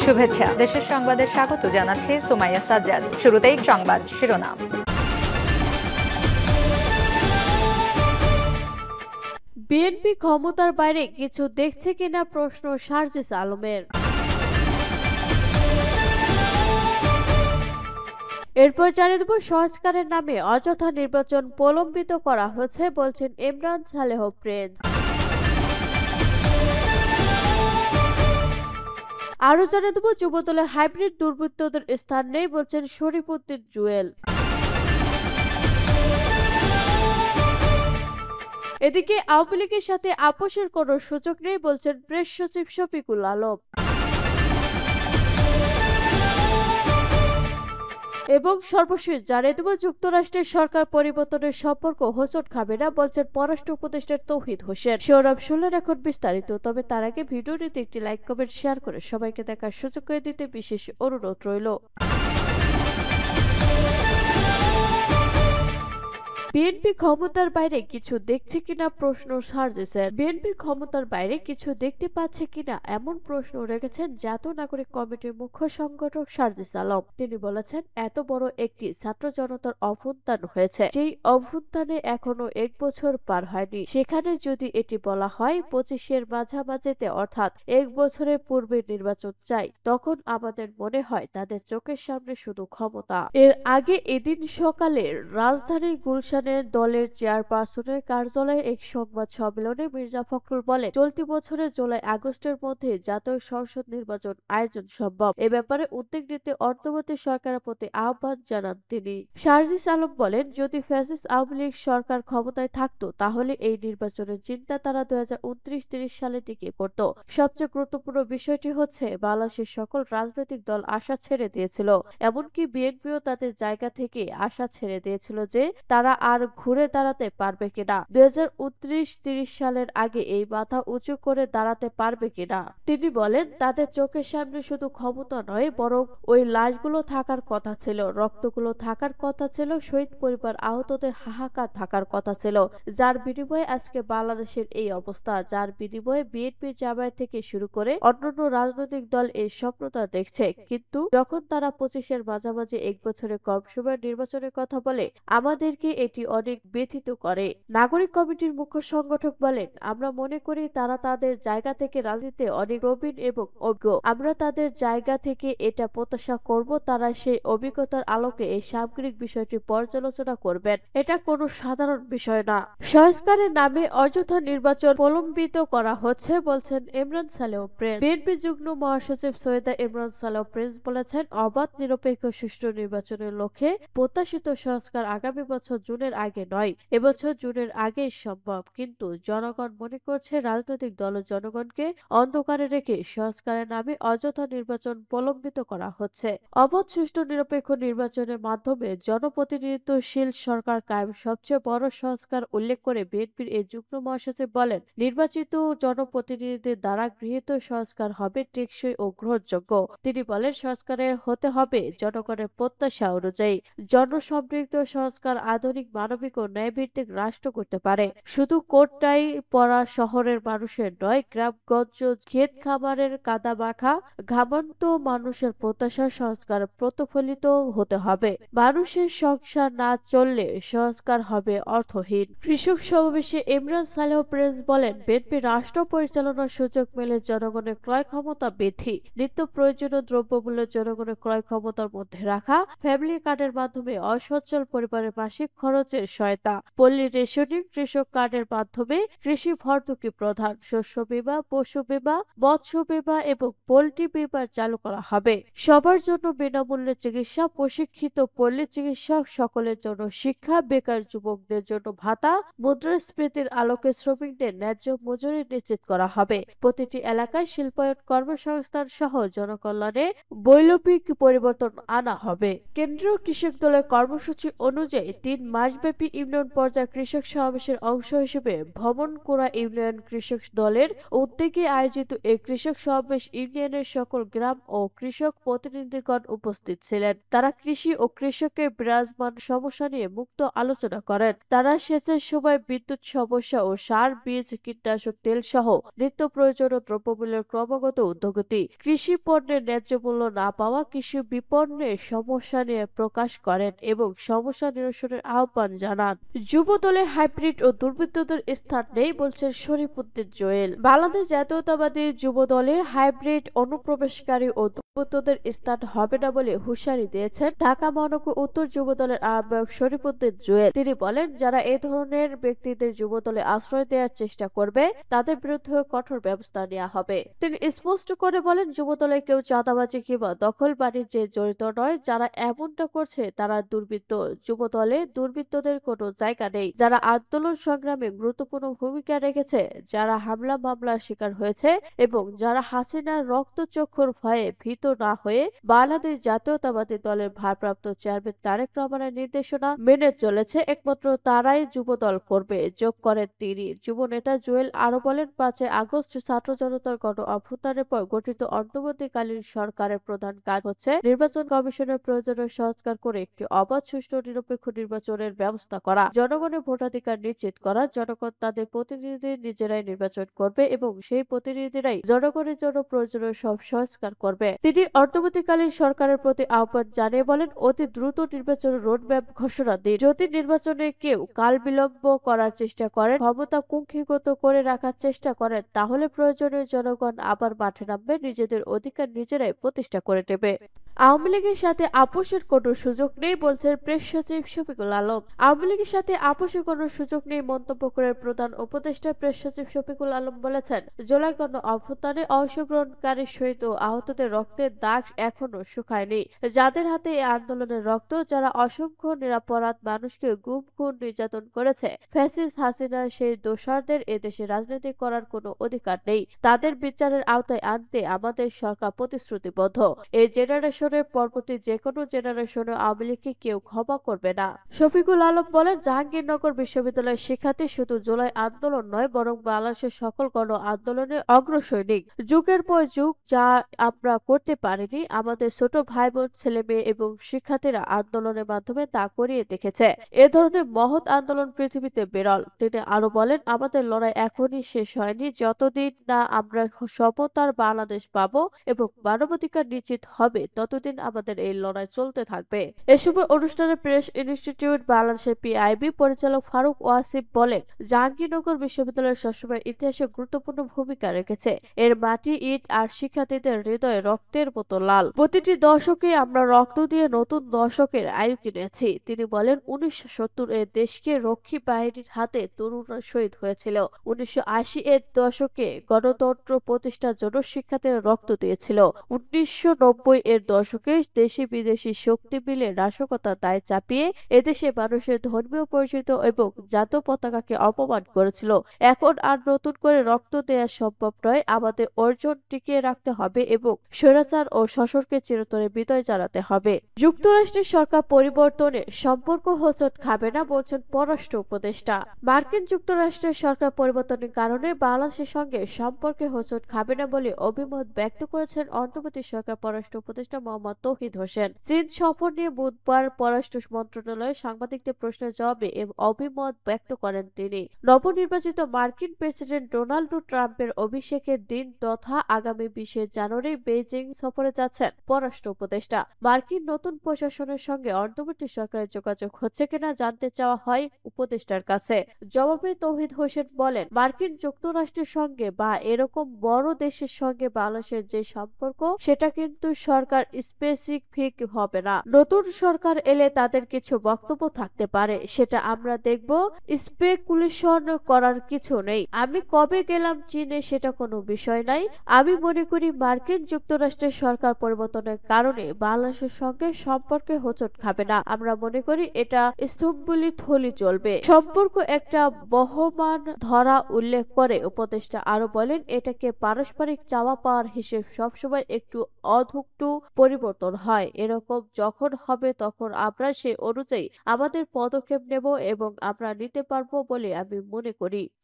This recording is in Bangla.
শুভেচ্ছা। দেশের সংবাদে স্বাগত জানাচ্ছি সুমাইয়া সাজ্জাদ। শুরুতেই সংবাদ শিরোনাম। বিএনপি ক্ষমতার বাইরে কিছু দেখছে কিনা প্রশ্ন সার্জিস আলমের। এরপর জানিয়ে দেব, সংস্কারের নামে অযথা নির্বাচন প্রলম্বিত করা হচ্ছে বলছেন ইমরান সালেহ প্রিন্স। আরো জানিয়ে দেব, যুবদলে হাইব্রিড দুর্বৃত্তদের স্থান নেই বলছেন শরীফউদ্দিন জুয়েল। এদিকে আওয়ামী লীগের সাথে আপোষের কোনো সুযোগ নেই বলছেন প্রেস সচিব শফিকুল আলম। এবং সর্বশেষ জানিয়ে দেব, যুক্তরাষ্ট্রের সরকার পরিবর্তনের সম্পর্ক হোঁচট খাবে না বলছেন পররাষ্ট্র উপদেষ্টা তৌহিদ হোসেন। সৌরভ শুনলেন এখন বিস্তারিত। তবে তার আগে ভিডিওটিতে একটি লাইক কমেন্ট শেয়ার করে সবাইকে দেখার সুযোগ করে দিতে বিশেষ অনুরোধ রইল। বিএনপি ক্ষমতার বাইরে কিছু দেখছে কিনা প্রশ্ন সার্জিসের। বিএনপির ক্ষমতার বাইরে কিছু দেখতে পাচ্ছে কিনা এমন প্রশ্ন রেখেছেন জাতীয় নাগরিক কমিটির মুখ্য সংগঠক সার্জিস আলম। তিনি বলেছেন, এত বড় একটি ছাত্র জনতার অভ্যুত্থান হয়েছে, যেই অভ্যুত্থানে এখনো 1 বছর পার হয়নি। সেখানে যদি এটি বলা হয় 25-এর মাঝামাঝিতে অর্থাৎ 1 বছরের পূর্বে নির্বাচন চাই, তখন আমাদের মনে হয় তাদের চোখের সামনে শুধু ক্ষমতা। এর আগে এদিন সকালে রাজধানী গুলশান দলের চেয়ারপারসনের কার্যালয়ে এক সংবাদ সম্মেলনে মির্জা ফখরুল বলেন, চলতি বছরের জুলাই-আগস্টের মধ্যে জাতীয় সংসদ নির্বাচন আয়োজন সম্ভব। এ ব্যাপারে উদ্যোগ নিতে অন্তর্বর্তী সরকারের প্রতি আহ্বান জানান তিনি। সার্জিস আলম বলেন, যদি ফ্যাসিস্ট আওয়ামী লীগ সরকার ক্ষমতায় থাকতো তাহলে এই নির্বাচনের চিন্তা তারা 2029-30 সালের দিকে করত। সবচেয়ে গুরুত্বপূর্ণ বিষয়টি হচ্ছে, বাংলাদেশের সকল রাজনৈতিক দল আশা ছেড়ে দিয়েছিল, এমনকি বিএনপিও তাদের জায়গা থেকে আশা ছেড়ে দিয়েছিল যে তারা আর ঘুরে দাঁড়াতে পারবে কিনা, 2029-30 সালের আগে এই মাথা উঁচু করে দাঁড়াতে পারবে কিনা। তিনি বলেন, তাদের চোখের সামনে শুধু ক্ষমতা নয়, বরং ওই লাশগুলো থাকার কথা ছিল, রক্তগুলো থাকার কথা ছিল, শহীদ পরিবার আহতদের হাহাকার থাকার কথা ছিল, যার বিনিময়ে আজকে বাংলাদেশের এই অবস্থা, যার বিনিময়ে বিএনপি জামায়াত থেকে শুরু করে অন্যান্য রাজনৈতিক দল এই স্বপ্নটা দেখছে। কিন্তু যখন তারা 25-এর মাঝামাঝি 1 বছরের কম সময়ের নির্বাচনের কথা বলে, আমাদেরকে এটি অনেক ব্যথিত করে। নাগরিক কমিটির মুখ্য সংগঠক বলেন, আমরা মনে করি তারা তাদের জায়গা থেকে রাজনীতিতে অনেক প্রবীণ এবং অভিজ্ঞ। আমরা তাদের জায়গা থেকে এটা প্রত্যাশা করব তারা সেই অভিজ্ঞতার আলোকে এই সামগ্রিক বিষয়টি পর্যালোচনা করবেন। এটা কোনো সাধারণ বিষয় না। সংস্কারের নামে অযথা নির্বাচন প্রলম্বিত করা হচ্ছে বলছেন ইমরান সালেহ প্রিন্স। বিএনপি যুগ্ম মহাসচিব সৈয়দা ইমরান সালেহ প্রিন্স বলেছেন, অবাধ নিরপেক্ষ সুষ্ঠু নির্বাচনের লক্ষ্যে প্রত্যাশিত সংস্কার আগামী বছর জুনের আগে নয়, এবছর জুনের আগেই সম্ভব। কিন্তু জনগণ মনে করছে রাজনৈতিক দল ও জনগণকে অন্ধকারে রেখে সংস্কারের নামে অযথা নির্বাচন প্রলম্বিত করা হচ্ছে। অবাধ সুষ্ঠু নিরপেক্ষ নির্বাচনের মাধ্যমে জনপ্রতিনিধিত্বশীল সরকার কায়েম সবচেয়ে বড় সংস্কার উল্লেখ করে বিএনপির এই যুগ্ম মহাসচিব বলেন, নির্বাচিত জনপ্রতিনিধিদের দ্বারা গৃহীত সংস্কার হবে টেকসই ও গ্রহণযোগ্য। তিনি বলেন, সংস্কারের হতে হবে জনগণের প্রত্যাশা অনুযায়ী। জনসম্পৃক্ত সংস্কার আধুনিক, মানবিক ও ন্যায়ভিত্তিক রাষ্ট্র করতে পারে। শুধু কোটটাই পরা শহরের মানুষের নয়, গ্রামগঞ্জ, ক্ষেত খামারের কাদা মাখা ঘামান্ত মানুষের প্রত্যাশা সংস্কার প্রতিফলিত হতে হবে। মানুষের সংসার না চললে সংস্কার হবে অর্থহীন। কৃষক সমাবেশে ইমরান সালেহ প্রিন্স বলেন, বিএনপি রাষ্ট্র পরিচালনার সুযোগ মেলে জনগণের ক্রয় ক্ষমতা বৃদ্ধি, নিত্য প্রয়োজনীয় দ্রব্যমূল্য জনগণের ক্রয় ক্ষমতার মধ্যে রাখা, ফ্যামিলি কার্ডের মাধ্যমে অসচ্ছল পরিবারের মাসিক খরচের সহায়তা, পল্লী রেশনিং, কৃষক কার্ডের মাধ্যমে কৃষি ভর্তুকি প্রদান, শস্য বীমা, পশু বীমা, মৎস্য বীমা এবং পোল্ট্রি বীমা চালু করা হবে। সবার জন্য বিনামূল্যে চিকিৎসা, প্রশিক্ষিত পল্লী চিকিৎসক, সকলের জন্য শিক্ষা, বেকার যুবকদের জন্য ভাতা, মুদ্রাস্ফীতির আলোকে শ্রমিকদের ন্যায্য মজুরি নিশ্চিত করা হবে। প্রতিটি এলাকায় শিল্পায়ন, কর্মসংস্থান সহ জনকল্যাণে বৈপ্লবিক পরিবর্তন আনা হবে। কেন্দ্রীয় কৃষক দলের কর্মসূচি অনুযায়ী 3 মাস মাসব্যাপী ইউনিয়ন পর্যায়ে কৃষক সমাবেশের অংশ হিসেবে ভবনকুড়া ইউনিয়ন কৃষক দলের উদ্যোগে আয়োজিত এই কৃষক সমাবেশ ইউনিয়নের সকল গ্রাম ও কৃষক প্রতিনিধিগণ উপস্থিত ছিলেন। তারা কৃষি ও কৃষকের বিরাজমান সমস্যা নিয়ে মুক্ত আলোচনা করেন। তারা সেচের সময় বিদ্যুৎ সমস্যা ও সার, বীজ, কীটনাশক তেল সহ নিত্য প্রয়োজনীয় দ্রব্যমূল্যের ক্রমাগত ঊর্ধ্বগতি, কৃষি পণ্যের ন্যায্য মূল্য না পাওয়া, কৃষি বিপণনের সমস্যা নিয়ে প্রকাশ করেন এবং সমস্যা নিরসনের আহ্বান জানান। যুব দলে হাইব্রিড ও দুর্বৃত্তদের স্থান নেই বলছেন শরীফুদ্দীন জোয়েল। বাংলাদেশ জাতীয়তাবাদী যুব দলে হাইব্রিড, অনুপ্রবেশকারী ও দুর্বৃত্তদের স্থান হবে না বলে হুঁশিয়ারি দিয়েছেন ঢাকা মহানগর উত্তর যুব দলের আহ্বায়ক শরীফুদ্দীন জোয়েল। তিনি বলেন, যারা এ ধরনের ব্যক্তিদের যুব দলে আশ্রয় দেওয়ার চেষ্টা করবে তাদের বিরুদ্ধে কঠোর ব্যবস্থা নেওয়া হবে। তিনি স্পষ্ট করে বলেন, যুব দলে কেউ চাঁদাবাজি কিংবা দখল বাণিজ্যে জড়িত নয়। যারা এমনটা করছে তারা দুর্বৃত্ত। যুব দলে দুর্বৃত্তদের কোনো জায়গা নেই। যারা আন্দোলন সংগ্রামে গুরুত্বপূর্ণ ভূমিকা রেখেছে, যারা হামলা মামলার শিকার হয়েছে এবং যারা হাসিনার রক্তচক্ষুর ভয়ে ভীত না হয়ে বাংলাদেশ জাতীয়তাবাদী দলের ভারপ্রাপ্ত চেয়ারম্যান তারেক রহমানের নির্দেশনা মেনে চলেছে, একমাত্র তারাই যুব দল করবে, যোগ করেন তিনি। যুব নেতা জোয়েল আরো বলেন, 5 আগস্ট ছাত্র জনতার গণ অভ্যুত্থানের পর গঠিত অন্তর্বর্তীকালীন সরকারের প্রধান কাজ হচ্ছে নির্বাচন কমিশনের প্রয়োজনীয় সংস্কার করে একটি অবাধ, সুষ্ঠু, নিরপেক্ষ নির্বাচনের ব্যবস্থা করা, জনগণের ভোটাধিকার নিশ্চিত করা। জনগণ তাদের প্রতিনিধি নিজেরাই নির্বাচন করবে এবং সেই প্রতিনিধিরাই জনগণের জন্য প্রয়োজনীয় সব সংস্কার করবে। তিনি অন্তর্বর্তীকালীন সরকারের প্রতি আহ্বান জানিয়ে বলেন, অতি দ্রুত নির্বাচনের রোডম্যাপ ঘোষণা দিন। যদি নির্বাচনে কেউ কাল বিলম্ব করার চেষ্টা করেন, ক্ষমতা কুক্ষিগত করে রাখার চেষ্টা করেন, তাহলে প্রয়োজনীয় জনগণ আবার মাঠে নামবে, নিজেদের অধিকার নিজেরাই প্রতিষ্ঠা করে নেবে। আওয়ামী লীগের সাথে আপোষের কোনো সুযোগ নেই বলছেন প্রেস সচিব শফিকুল আলম। আওয়ামী লীগের সাথে আপোষের কোনো সুযোগ নেই মন্তব্য করে প্রধান উপদেষ্টা প্রেস সচিব শফিকুল আলম বলেছেন, জুলাই গণ অভ্যুত্থানে অংশগ্রহণকারী শহীদ ও আহতদের রক্তের দাগ এখনো শুকায়নি। যাদের হাতে এই আন্দোলনের রক্ত, যারা অসংখ্য নিরাপরাধ মানুষকে গুম, খুন, নির্যাতন করেছে, ফ্যাসিস্ট হাসিনা সেই দোষরদের এদেশে রাজনীতি করার কোনো অধিকার নেই। তাদের বিচারের আওতায় আনতে আমাদের সরকার প্রতিশ্রুতিবদ্ধ। এই জেনারেশনের পরবর্তী যে কোনো জেনারেশনে আওয়ামী লীগকে কেউ ক্ষমা করবে না। শফিকুল আলম বলেন, জাহাঙ্গীরনগর বিশ্ববিদ্যালয়ের শিক্ষার্থী শুধু জুলাই আন্দোলন নয়, বরং বাংলাদেশের সকল গণ আন্দোলনের অগ্রসৈনিক। যুগের পর যুগ যা আমরা করতে পারিনি, আমাদের ছোট ভাই বোন, ছেলে মেয়ে এবং শিক্ষার্থীরা আন্দোলনের মাধ্যমে তা করিয়ে দেখেছে। এ ধরনের মহৎ আন্দোলন পৃথিবীতে বিরল। তিনি আরো বলেন, আমাদের লড়াই এখনই শেষ হয়নি। যতদিন না আমরা সমতার বাংলাদেশ পাবো এবং মানবাধিকার নিশ্চিত হবে, ততদিন আমাদের এই লড়াই চলতে থাকবে। এ সময় অনুষ্ঠানে প্রেস ইনস্টিটিউট বাংলাদেশের পিআইবি পরিচালক ফারুক ওয়াসিফ বলেন, জাহাঙ্গীরনগর বিশ্ববিদ্যালয় সবসময় ইতিহাসে গুরুত্বপূর্ণ ভূমিকা রেখেছে। এর মাটি, ইট আর শিক্ষার্থীদের হৃদয়ে রক্তের মতো লাল। প্রতিটি দশকে আমরা রক্ত দিয়ে নতুন দশকের আয়ু কিনেছি। তিনি বলেন, 1970 এর দেশকে রক্ষী বাহিনীর হাতে তরুণরা শহীদ হয়েছিল। 1980 এর দশকে গণতন্ত্র প্রতিষ্ঠার জন্য শিক্ষার্থীরা রক্ত দিয়েছিল। 1990 এর দশকে দেশি বিদেশি শক্তি মিলে নাশকতার দায় চাপিয়ে এদেশে মানুষের ধর্মীয় পরিচিত এবং জাতীয় পতাকাকে অপমান করেছিল। এখন আর নতুন করে রক্ত দেওয়া সম্ভব নয়। আমাদের অর্জন টিকিয়ে রাখতে হবে এবং স্বৈরাচার ও শোষণকে চিরতরে বিদায় জানাতে হবে। যুক্তরাষ্ট্রের সরকার পরিবর্তনে সম্পর্ক হোঁচট খাবে না বলছেন পররাষ্ট্র উপদেষ্টা। মার্কিন যুক্তরাষ্ট্রের সরকার পরিবর্তনের কারণে বাংলাদেশের সঙ্গে সম্পর্কে হোঁচট খাবে না বলে অভিমত ব্যক্ত করেছেন অন্তর্বর্তী সরকার পররাষ্ট্র উপদেষ্টা মোহাম্মদ তৌহিদ হোসেন। চীন সফর নিয়ে বুধবার পররাষ্ট্র মন্ত্রণালয়ে সাংবাদিকদের প্রশ্নের জবাবে অভিমত ব্যক্ত করেন তিনি। নবনির্বাচিত মার্কিন প্রেসিডেন্ট ডোনাল্ড ট্রাম্পের অভিষেকের দিন তথা আগামী 20 জানুয়ারি বেইজিং সফরে যাচ্ছেন পররাষ্ট্র উপদেষ্টা। মার্কিন নতুন প্রশাসনের সঙ্গে অন্তর্বর্তী সরকারের যোগাযোগ হচ্ছে কিনা জানতে চাওয়া হয় উপদেষ্টার কাছে। জবাবে তৌহিদ হোসেন বলেন, মার্কিন যুক্তরাষ্ট্রের সঙ্গে বা এরকম বড় দেশের সঙ্গে বাংলাদেশের যে সম্পর্ক, সেটা কিন্তু সরকার স্পেসিফিক হবে না। নতুন সরকার এলে তাদের কিছু বক্তব্য থাকতে পারে, সেটা আমরা দেখব। স্পেকুলেশন করার কিছু নেই। আমি কবে গেলাম চীনে সেটা কোনো বিষয় নাই। আমি মনে করি মার্কিন যুক্তরাষ্ট্রের সরকার পরিবর্তনের কারণে বাংলাদেশের সঙ্গে সম্পর্কে হোঁচট খাবে না। আমরা মনে করি এটা স্তম্ভিত হলে চলবে। সম্পর্ক একটা বহমান ধরা উল্লেখ করে উপদেষ্টা আরো বলেন, এটাকে পারস্পরিক চাওয়া পাওয়ার হিসেব সবসময় একটু অধুক্ত পরিবর্তন হয়। এরকম যখন হবে তখন আমরা সেই অনুযায়ী আমাদের পদক্ষেপ নেব এবং আমরা নিতে পারবো বলে আমি মনে করি।